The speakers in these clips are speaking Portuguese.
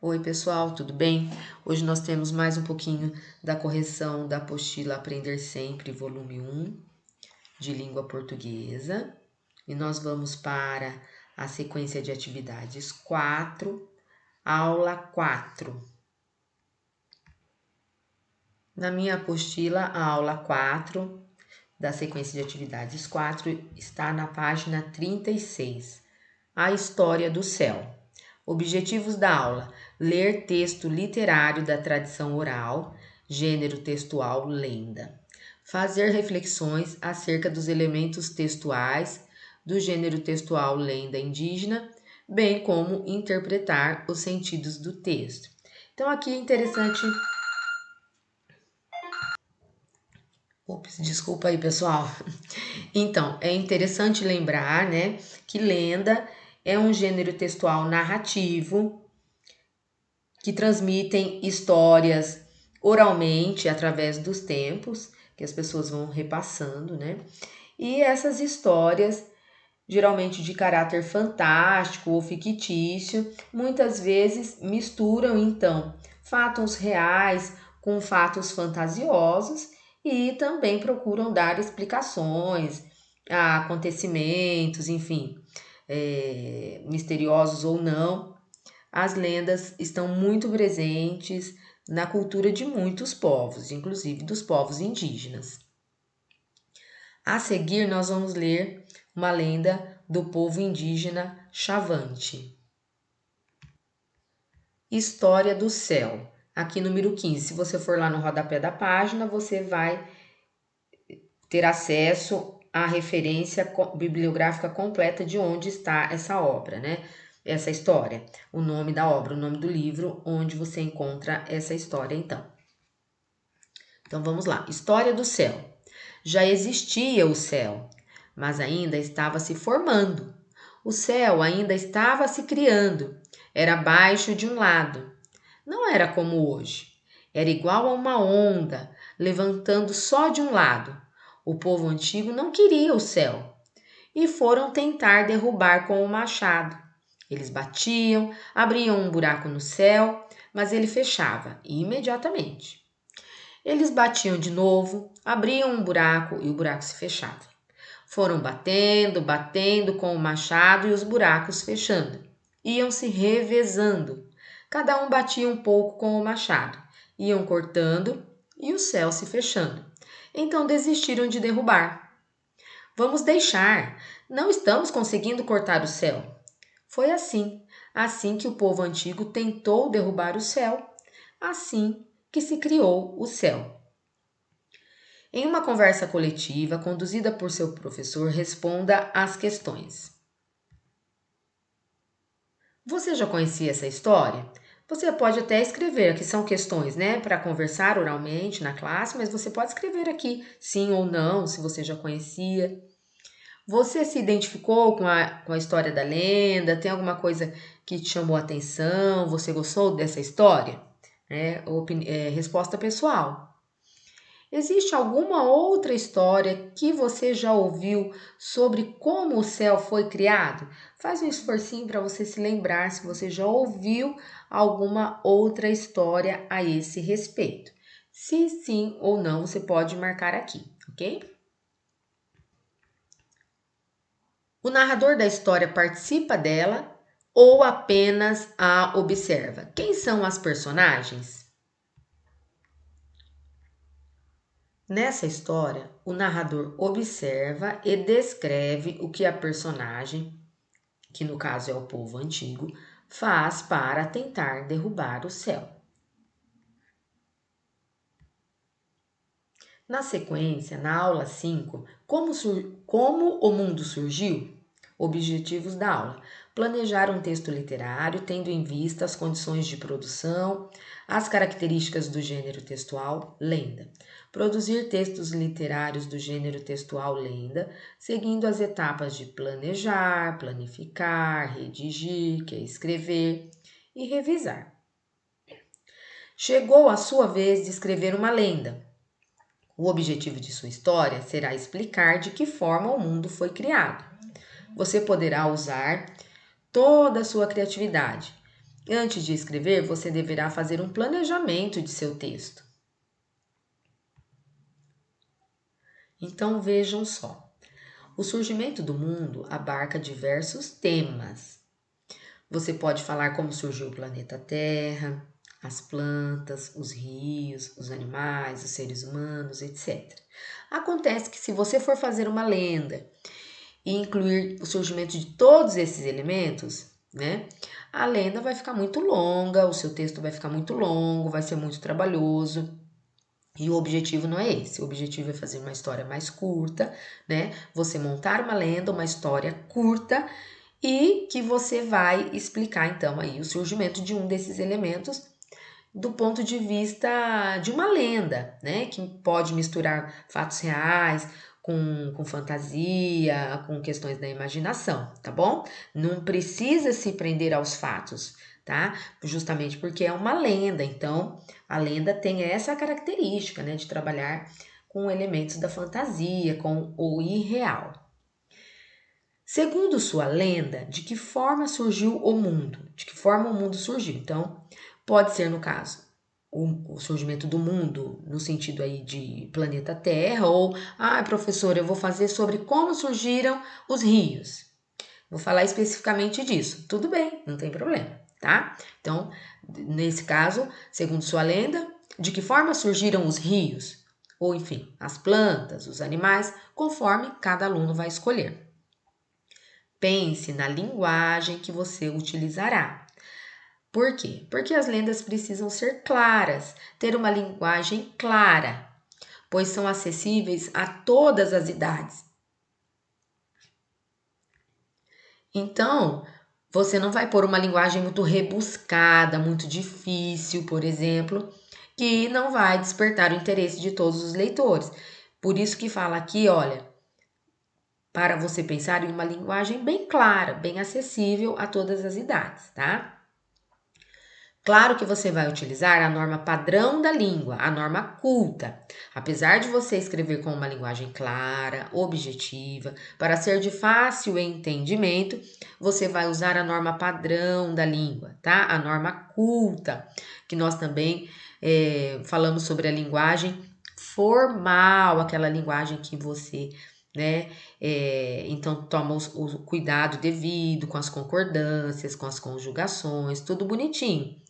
Oi, pessoal, tudo bem? Hoje nós temos mais um pouquinho da correção da apostila Aprender Sempre, volume 1, de língua portuguesa. E nós vamos para a sequência de atividades 4, aula 4. Na minha apostila, a aula 4 da sequência de atividades 4 está na página 36, a história do céu. Objetivos da aula: ler texto literário da tradição oral, gênero textual, lenda. Fazer reflexões acerca dos elementos textuais do gênero textual lenda indígena, bem como interpretar os sentidos do texto. Então aqui é interessante. Ops, desculpa aí, pessoal. Então, é interessante lembrar, né, que lenda é um gênero textual narrativo que transmitem histórias oralmente através dos tempos, que as pessoas vão repassando, né? E essas histórias, geralmente de caráter fantástico ou fictício, muitas vezes misturam então fatos reais com fatos fantasiosos e também procuram dar explicações a acontecimentos, enfim, misteriosos ou não. As lendas estão muito presentes na cultura de muitos povos, inclusive dos povos indígenas. A seguir, nós vamos ler uma lenda do povo indígena Xavante. História do Céu. Aqui número 15. Se você for lá no rodapé da página, você vai ter acesso à referência bibliográfica completa de onde está essa obra, né? Essa história, o nome da obra, o nome do livro onde você encontra essa história, então. Então vamos lá. História do céu. Já existia o céu, mas ainda estava se formando. O céu ainda estava se criando. Era baixo de um lado. Não era como hoje. Era igual a uma onda, levantando só de um lado. O povo antigo não queria o céu e foram tentar derrubar com o machado. Eles batiam, abriam um buraco no céu, mas ele fechava imediatamente. Eles batiam de novo, abriam um buraco e o buraco se fechava. Foram batendo, batendo com o machado e os buracos fechando. Iam se revezando. Cada um batia um pouco com o machado. Iam cortando e o céu se fechando. Então desistiram de derrubar. Vamos deixar. Não estamos conseguindo cortar o céu. Foi assim que o povo antigo tentou derrubar o céu, assim que se criou o céu. Em uma conversa coletiva conduzida por seu professor, responda às questões. Você já conhecia essa história? Você pode até escrever, aqui são questões, né, para conversar oralmente na classe, mas você pode escrever aqui sim ou não, se você já conhecia. Você se identificou com a história da lenda? Tem alguma coisa que te chamou a atenção? Você gostou dessa história? Resposta pessoal. Existe alguma outra história que você já ouviu sobre como o céu foi criado? Faz um esforcinho para você se lembrar se você já ouviu alguma outra história a esse respeito. Se sim ou não, você pode marcar aqui, ok? O narrador da história participa dela ou apenas a observa? Quem são as personagens? Nessa história, o narrador observa e descreve o que a personagem, que no caso é o povo antigo, faz para tentar derrubar o céu. Na sequência, na aula 5, como o mundo surgiu? Objetivos da aula: planejar um texto literário tendo em vista as condições de produção, as características do gênero textual, lenda. Produzir textos literários do gênero textual lenda, seguindo as etapas de planejar, planificar, redigir, que é escrever, e revisar. Chegou a sua vez de escrever uma lenda. O objetivo de sua história será explicar de que forma o mundo foi criado. Você poderá usar toda a sua criatividade. Antes de escrever, você deverá fazer um planejamento de seu texto. Então vejam só. O surgimento do mundo abarca diversos temas. Você pode falar como surgiu o planeta Terra, as plantas, os rios, os animais, os seres humanos, etc. Acontece que se você for fazer uma lenda e incluir o surgimento de todos esses elementos, né, a lenda vai ficar muito longa, o seu texto vai ficar muito longo, vai ser muito trabalhoso. E o objetivo não é esse. O objetivo é fazer uma história mais curta, né? Você montar uma lenda, uma história curta e que você vai explicar então aí o surgimento de um desses elementos do ponto de vista de uma lenda, né? Que pode misturar fatos reais com fantasia, com questões da imaginação, tá bom? Não precisa se prender aos fatos, tá? Justamente porque é uma lenda, então a lenda tem essa característica, né? De trabalhar com elementos da fantasia, com o irreal. Segundo sua lenda, de que forma surgiu o mundo? De que forma o mundo surgiu? Então, pode ser, no caso, o surgimento do mundo no sentido aí de planeta Terra, ou, professor, eu vou fazer sobre como surgiram os rios. Vou falar especificamente disso. Tudo bem, não tem problema, tá? Então, nesse caso, segundo sua lenda, de que forma surgiram os rios? Ou, enfim, as plantas, os animais, conforme cada aluno vai escolher. Pense na linguagem que você utilizará. Por quê? Porque as lendas precisam ser claras, ter uma linguagem clara, pois são acessíveis a todas as idades. Então, você não vai pôr uma linguagem muito rebuscada, muito difícil, por exemplo, que não vai despertar o interesse de todos os leitores. Por isso que fala aqui, olha, para você pensar em uma linguagem bem clara, bem acessível a todas as idades, tá? Claro que você vai utilizar a norma padrão da língua, a norma culta. Apesar de você escrever com uma linguagem clara, objetiva, para ser de fácil entendimento, você vai usar a norma padrão da língua, tá? A norma culta, que nós também falamos sobre a linguagem formal, aquela linguagem que você, né? Então toma o cuidado devido com as concordâncias, com as conjugações, tudo bonitinho.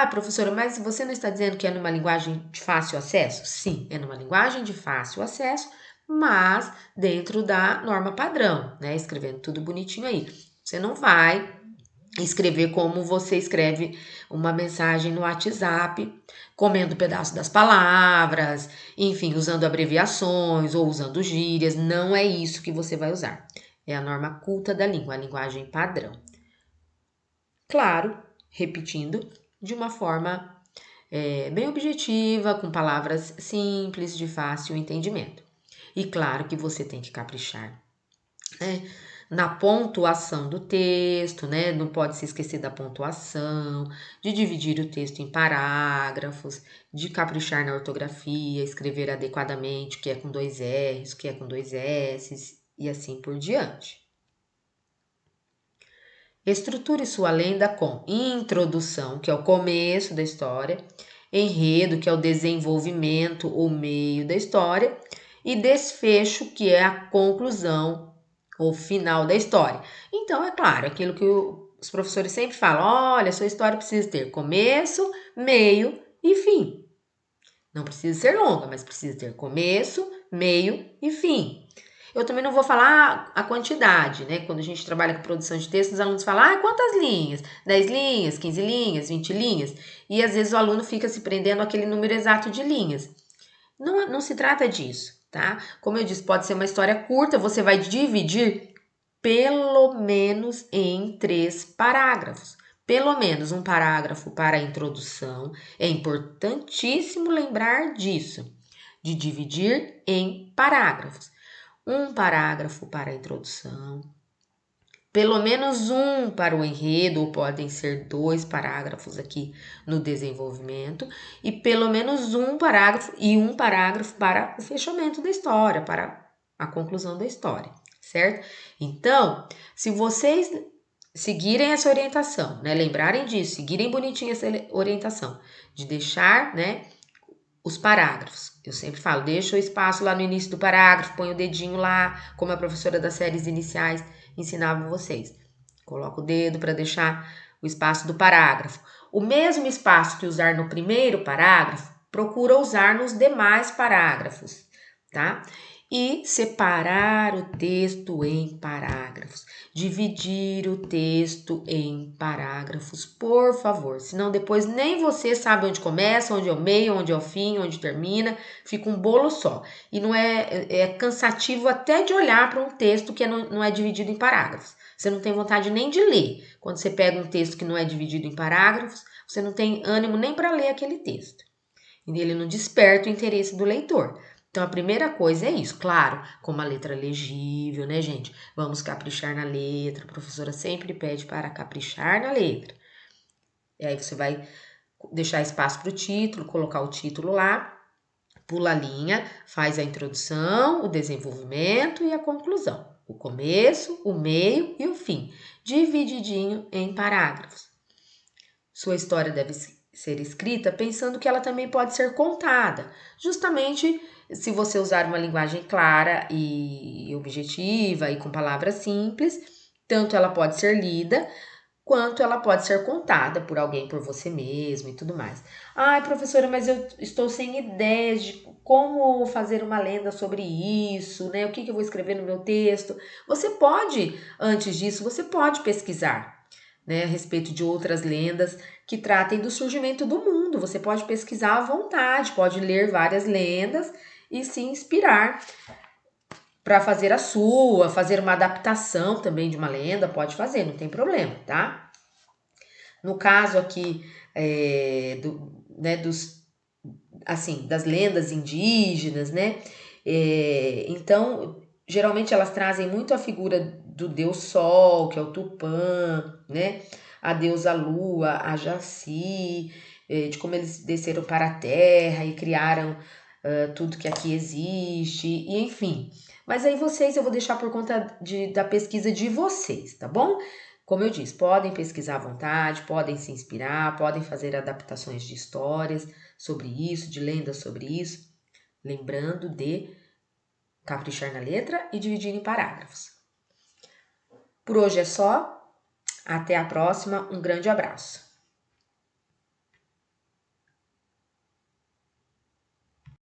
Professora, mas você não está dizendo que é numa linguagem de fácil acesso? Sim, é numa linguagem de fácil acesso, mas dentro da norma padrão, né? Escrevendo tudo bonitinho aí. Você não vai escrever como você escreve uma mensagem no WhatsApp, comendo pedaço das palavras, enfim, usando abreviações ou usando gírias. Não é isso que você vai usar. É a norma culta da língua, a linguagem padrão. Claro, repetindo, de uma forma bem objetiva, com palavras simples, de fácil entendimento. E claro que você tem que caprichar, né, na pontuação do texto, né? Não pode se esquecer da pontuação, de dividir o texto em parágrafos, de caprichar na ortografia, escrever adequadamente, o que é com 2 R's, o que é com 2 S's e assim por diante. Estruture sua lenda com introdução, que é o começo da história, enredo, que é o desenvolvimento ou meio da história, e desfecho, que é a conclusão ou final da história. Então, é claro, aquilo que os professores sempre falam: olha, sua história precisa ter começo, meio e fim. Não precisa ser longa, mas precisa ter começo, meio e fim. Eu também não vou falar a quantidade, né? Quando a gente trabalha com produção de texto, os alunos falam, quantas linhas? 10 linhas, 15 linhas, 20 linhas? E às vezes o aluno fica se prendendo àquele número exato de linhas. Não se trata disso, tá? Como eu disse, pode ser uma história curta, você vai dividir pelo menos em 3 parágrafos. Pelo menos um parágrafo para a introdução. É importantíssimo lembrar disso, de dividir em parágrafos. Um parágrafo para a introdução, pelo menos um para o enredo, ou podem ser 2 parágrafos aqui no desenvolvimento, e pelo menos um parágrafo para o fechamento da história, para a conclusão da história, certo? Então, se vocês seguirem essa orientação, né? Lembrarem disso, seguirem bonitinho essa orientação, de deixar, né, os parágrafos. Eu sempre falo, deixa o espaço lá no início do parágrafo, põe o dedinho lá, como a professora das séries iniciais ensinava vocês. Coloca o dedo para deixar o espaço do parágrafo. O mesmo espaço que usar no primeiro parágrafo, procura usar nos demais parágrafos, tá? E separar o texto em parágrafos. Dividir o texto em parágrafos, por favor. Senão depois nem você sabe onde começa, onde é o meio, onde é o fim, onde termina. Fica um bolo só. E não é cansativo até de olhar para um texto que não é dividido em parágrafos. Você não tem vontade nem de ler. Quando você pega um texto que não é dividido em parágrafos, você não tem ânimo nem para ler aquele texto. E ele não desperta o interesse do leitor. Então, a primeira coisa é isso, claro, com uma letra legível, né, gente? Vamos caprichar na letra. A professora sempre pede para caprichar na letra. E aí você vai deixar espaço para o título, colocar o título lá, pula a linha, faz a introdução, o desenvolvimento e a conclusão. O começo, o meio e o fim, divididinho em parágrafos. Sua história deve ser escrita pensando que ela também pode ser contada, justamente se você usar uma linguagem clara e objetiva e com palavras simples, tanto ela pode ser lida quanto ela pode ser contada por alguém, por você mesmo e tudo mais. Ai, professora, mas eu estou sem ideias de como fazer uma lenda sobre isso, né? O que eu vou escrever no meu texto? Você pode, antes disso, você pode pesquisar, né, a respeito de outras lendas que tratem do surgimento do mundo. Você pode pesquisar à vontade, pode ler várias lendas e se inspirar para fazer a sua, fazer uma adaptação também de uma lenda, pode fazer, não tem problema, tá? No caso aqui das lendas indígenas, né? Então, geralmente elas trazem muito a figura do deus Sol, que é o Tupã, né? A deusa Lua, a Jaci, de como eles desceram para a Terra e criaram tudo que aqui existe, e enfim. Mas aí eu vou deixar por conta da pesquisa de vocês, tá bom? Como eu disse, podem pesquisar à vontade, podem se inspirar, podem fazer adaptações de histórias sobre isso, de lendas sobre isso, lembrando de caprichar na letra e dividir em parágrafos. Por hoje é só, até a próxima, um grande abraço.